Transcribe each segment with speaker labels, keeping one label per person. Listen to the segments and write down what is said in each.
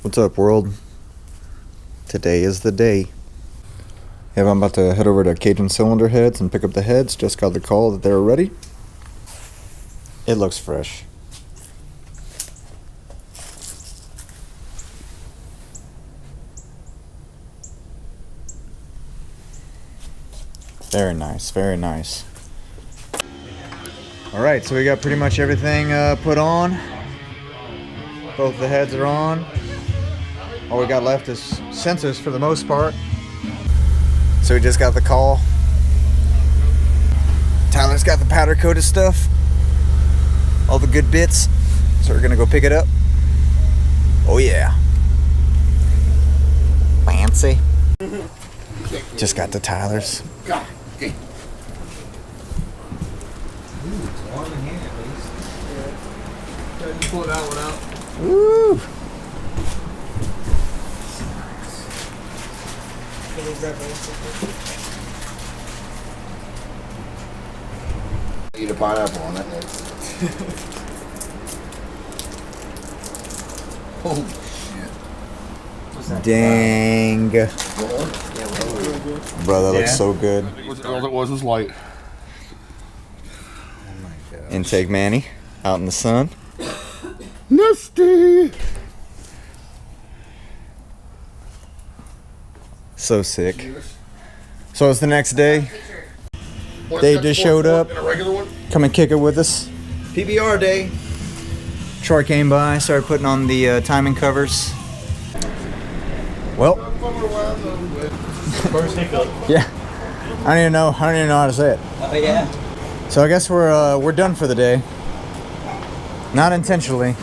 Speaker 1: What's up, world? Today is the day. Yeah, I'm about to head over to Cajun Cylinder Heads and pick up the heads. Just got the call that they're ready. It looks fresh. Very nice, very nice. Alright, so we got pretty much everything put on. Both the heads are on. All we got left is sensors for the most part. So we just got the call. Tyler's got the powder coated stuff. All the good bits. So we're gonna go pick it up. Oh yeah. Fancy. Just got the Tyler's.
Speaker 2: Okay.
Speaker 3: Ooh, it's warm in here at least.
Speaker 2: Yeah. Just pull that one out.
Speaker 1: Woo!
Speaker 2: Eat a pineapple on it. Oh shit.
Speaker 3: What's that?
Speaker 1: Dang. Bro, that looks so good.
Speaker 2: All it was light.
Speaker 3: Oh my god.
Speaker 1: Intake Manny out in the sun.
Speaker 2: Nasty.
Speaker 1: So sick. So it's the next day. They just showed up.
Speaker 2: In a regular one?
Speaker 1: Come and kick it with us. PBR day. Troy came by, started putting on the timing covers. Well.
Speaker 3: First hiccup.
Speaker 1: Yeah. I don't even know how to say it.
Speaker 3: Oh yeah.
Speaker 1: So I guess we're done for the day. Not intentionally.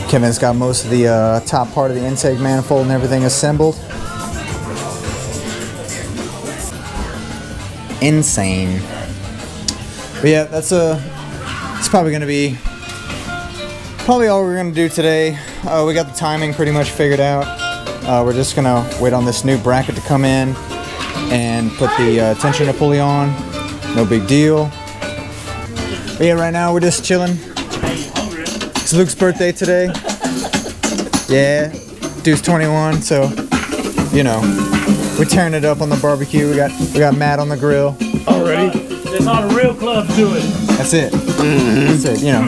Speaker 1: Kevin's got most of the top part of the intake manifold and everything assembled. Insane. But yeah, it's probably gonna be all we're gonna do today. We got the timing pretty much figured out. We're just gonna wait on this new bracket to come in and put the tensioner pulley on. No big deal. But yeah, right now we're just chilling. It's Luke's birthday today. Yeah, dude's 21, so you know, we're tearing it up on the barbecue. We got Matt on the grill.
Speaker 4: Already? That's how the real clubs do it.
Speaker 1: That's it. That's it. You know,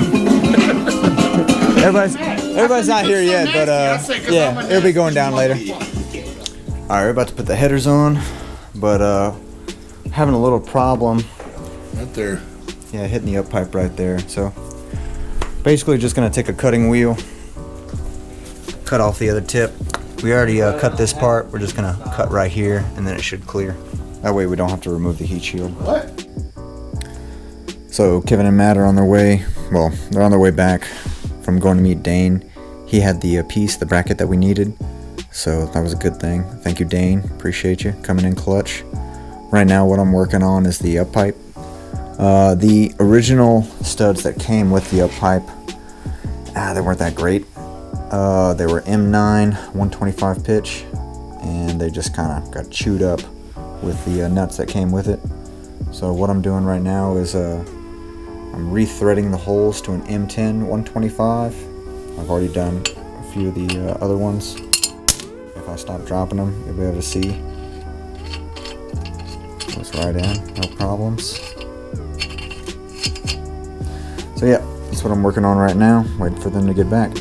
Speaker 1: everybody's not here yet, but yeah, it'll be going down later. All right, we're about to put the headers on, but having a little problem.
Speaker 2: Right there.
Speaker 1: Yeah, hitting the up pipe right there. So basically, just gonna take a cutting wheel, cut off the other tip. We already cut this part. We're just gonna cut right here, and then it should clear. That way, we don't have to remove the heat shield.
Speaker 2: What?
Speaker 1: So Kevin and Matt are on their way. Well, they're on their way back from going to meet Dane. He had the piece, the bracket that we needed, so that was a good thing. Thank you, Dane. Appreciate you coming in clutch. Right now, what I'm working on is the up pipe. The original studs that came with the up pipe, they weren't that great. They were M9 125 pitch, and they just kind of got chewed up with the nuts that came with it. So what I'm doing right now is I'm rethreading the holes to an M10 125. I've already done a few of the other ones. If I stop dropping them, you'll be able to see. Goes right in, no problems. So yeah, that's what I'm working on right now. Waiting for them to get back.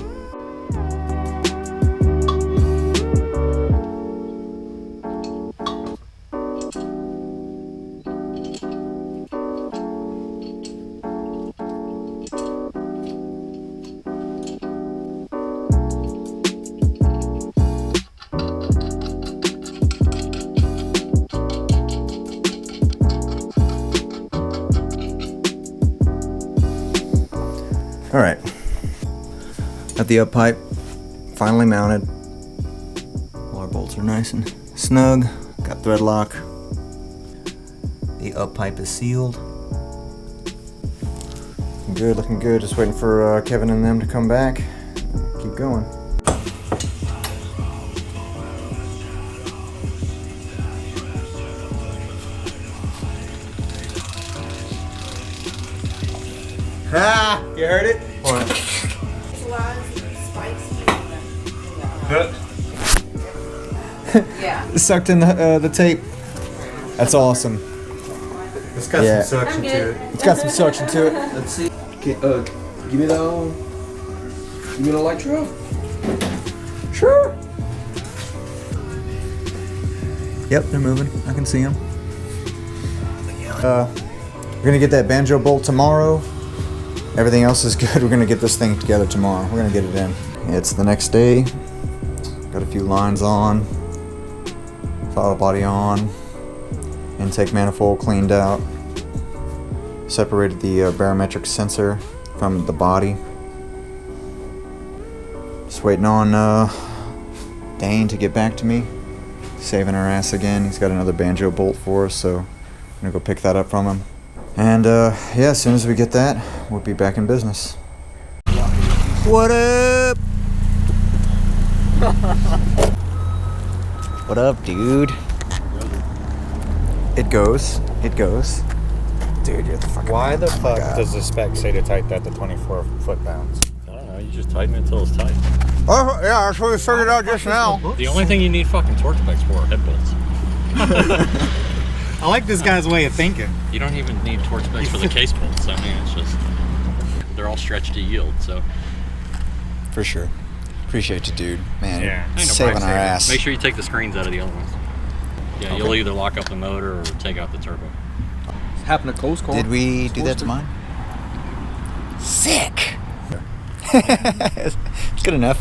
Speaker 1: All right, got the up pipe finally mounted. All our bolts are nice and snug. Got thread lock. The up pipe is sealed. Good, looking good. Just waiting for Kevin and them to come back. Keep going. Ah, you heard it? What?
Speaker 5: Yeah.
Speaker 1: Sucked in the tape. That's awesome.
Speaker 3: It's got
Speaker 1: Yeah.
Speaker 3: some suction to it.
Speaker 1: It's got some suction to it.
Speaker 6: Let's see. Okay, give me the. Give me the light truck.
Speaker 1: Sure. Yep, they're moving. I can see them. We're gonna get that banjo bolt tomorrow. Everything else is good. We're gonna get this thing together tomorrow. We're gonna get it in. It's the next day. Got a few lines on. Throttle body on. Intake manifold cleaned out. Separated the barometric sensor from the body. Just waiting on Dane to get back to me. Saving our ass again. He's got another banjo bolt for us, so I'm gonna go pick that up from him. And yeah, as soon as we get that, we'll be back in business. What up? What up, dude? It goes. It goes. Dude, you're the fucking
Speaker 3: Why
Speaker 1: man.
Speaker 3: the
Speaker 1: Oh my
Speaker 3: fuck
Speaker 1: God.
Speaker 3: does the spec say to tighten that to 24 foot-pounds?
Speaker 7: I don't know, you just tighten it until it's tight.
Speaker 1: Oh, yeah, that's what we figured out just now.
Speaker 7: The only thing you need fucking torque specs for are head bolts.
Speaker 3: I like this guy's way of thinking.
Speaker 7: You don't even need torque specs for the case bolts. I mean, it's just, they're all stretched to yield, so.
Speaker 1: For sure. Appreciate you, dude. Man,
Speaker 3: Yeah.
Speaker 7: Ain't no
Speaker 1: saving
Speaker 7: price
Speaker 1: our
Speaker 7: saving.
Speaker 1: ass.
Speaker 7: Make sure you take the screens out of the other ones. Yeah,
Speaker 1: Okay.
Speaker 7: you'll either lock up the motor or take out the turbo.
Speaker 6: Happened to close call.
Speaker 1: Did we do that to mine? Sick. It's good enough.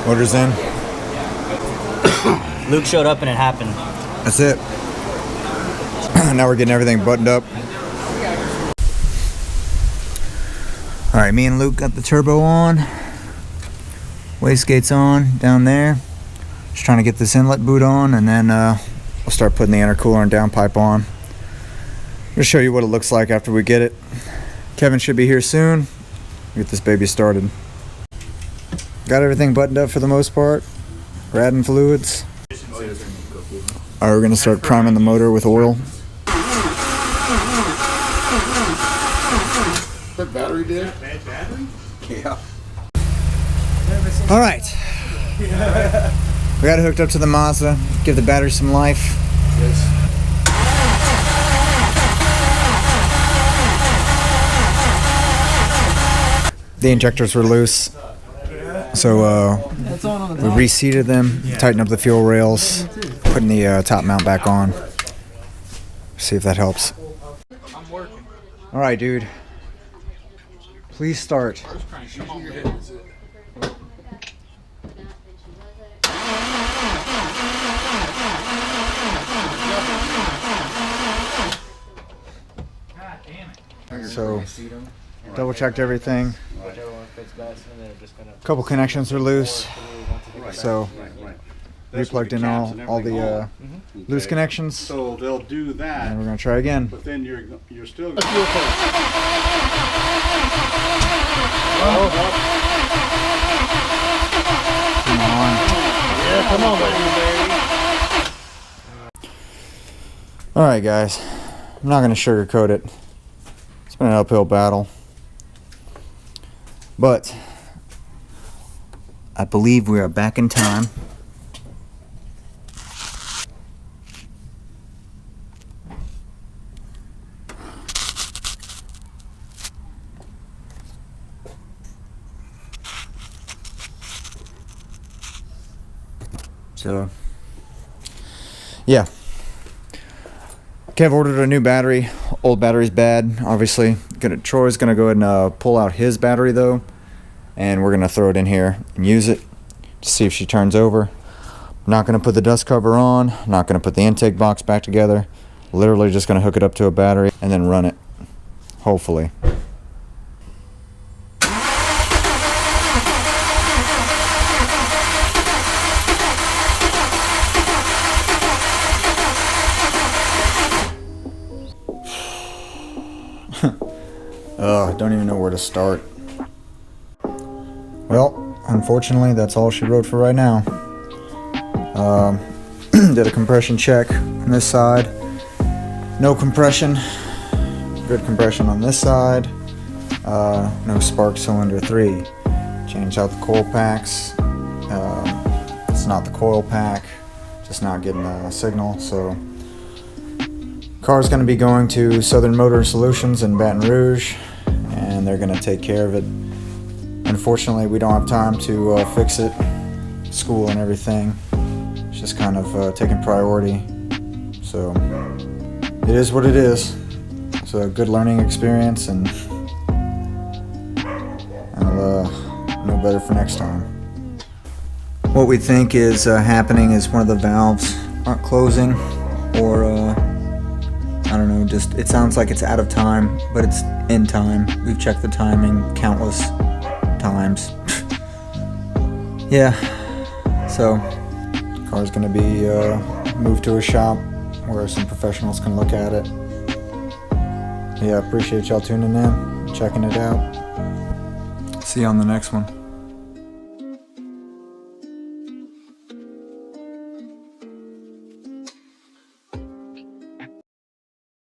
Speaker 1: Motor's in.
Speaker 8: Luke showed up and it happened.
Speaker 1: That's it. Now we're getting everything buttoned up. All right, me and Luke got the turbo on. Wastegate's on down there. Just trying to get this inlet boot on, and then we'll start putting the intercooler and downpipe on. I'm gonna show you what it looks like after we get it. Kevin should be here soon. Get this baby started. Got everything buttoned up for the most part. We're adding fluids. All right, we're gonna start priming the motor with oil.
Speaker 2: That battery did?
Speaker 6: Yeah.
Speaker 1: All right. We got it hooked up to the Mazda. Give the battery some life.
Speaker 2: Yes.
Speaker 1: The injectors were loose, so we reseated them, tightened up the fuel rails, putting the top mount back on. See if that helps. All right, dude. Please start. So, double checked everything. A couple connections are loose, so replugged in all the loose connections,
Speaker 9: So they'll do that,
Speaker 1: and we're gonna try again.
Speaker 9: but then you're still.
Speaker 1: Come on.
Speaker 4: Yeah, come on, baby.
Speaker 1: All right, guys. I'm not gonna sugarcoat it. It's been an uphill battle, but I believe we are back in time. So, yeah. Kev ordered a new battery. Old battery's bad, obviously. Troy's gonna go ahead and pull out his battery though, and we're gonna throw it in here and use it to see if she turns over. I'm not gonna put the dust cover on. I'm not gonna put the intake box back together. Literally just gonna hook it up to a battery and then run it. Hopefully. I don't even know where to start. Well, unfortunately, that's all she wrote for right now. Did a compression check on this side. No compression. Good compression on this side. No spark cylinder 3. Changed out the coil packs. It's not the coil pack. Just not getting a signal. So, car's going to be going to Southern Motor Solutions in Baton Rouge, and they're going to take care of it. Unfortunately, we don't have time to fix it. School and everything. It's just kind of taking priority. So, it is what it is. It's a good learning experience, and I'll know better for next time. What we think is happening is one of the valves aren't closing, or I don't know, just it sounds like it's out of time, but it's in time. We've checked the timing countless times. Yeah, so car's gonna be moved to a shop where some professionals can look at it. Yeah, appreciate y'all tuning in, checking it out. See you on the next one.